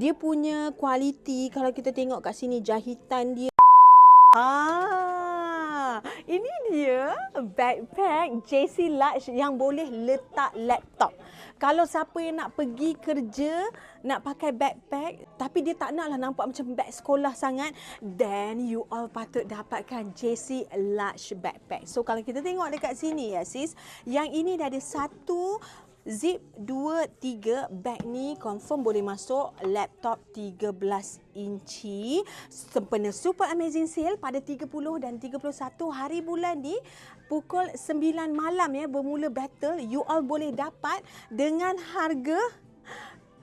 Dia punya kualiti kalau kita tengok kat sini jahitan dia. Ini dia backpack JC Large yang boleh letak laptop. Kalau siapa yang nak pergi kerja, nak pakai backpack, tapi dia tak naklah nampak macam beg sekolah sangat, then you all patut dapatkan JC Large backpack. So kalau kita tengok dekat sini ya sis, yang ini dah ada satu zip 2, 3. Beg ni confirm boleh masuk laptop 13 inci. Sempena Super Amazing Sale pada 30 dan 31 hari bulan ni pukul 9 malam ya, bermula battle. You all boleh dapat dengan harga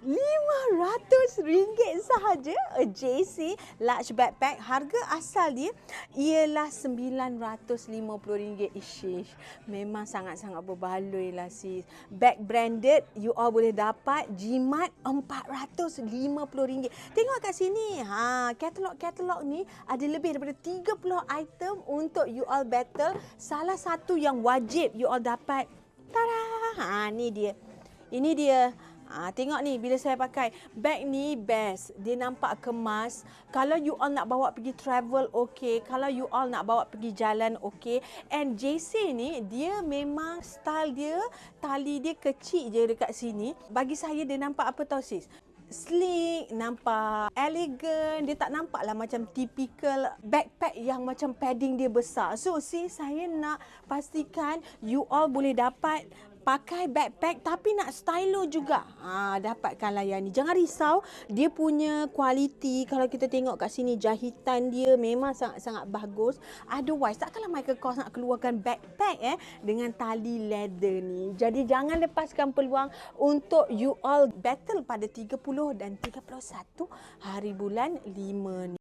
RM500 sahaja. A JC Large Backpack. Harga asal dia ialah RM950. Ish, memang sangat-sangat berbaloi lah sis. Bag branded, you all boleh dapat jimat RM450. Tengok kat sini. Katalog-katalog ni ada lebih daripada 30 item untuk you all battle. Salah satu yang wajib you all dapat. Tada! Ni dia. Ini dia. Tengok ni bila saya pakai. Beg ni best. Dia nampak kemas. Kalau you all nak bawa pergi travel, okey. Kalau you all nak bawa pergi jalan, okey. And JC ni, dia memang style dia, tali dia kecil je dekat sini. Bagi saya dia nampak apa tau sis? Sleek, nampak elegan. Dia tak nampak lah macam typical backpack yang macam padding dia besar. So sis, saya nak pastikan you all boleh dapat pakai backpack tapi nak stylo juga. Dapatkanlah yang ni. Jangan risau, dia punya kualiti kalau kita tengok kat sini jahitan dia memang sangat-sangat bagus. Otherwise takkanlah Michael Kors nak keluarkan backpack dengan tali leather ni. Jadi jangan lepaskan peluang untuk you all battle pada 30 dan 31 hari bulan 5 ni.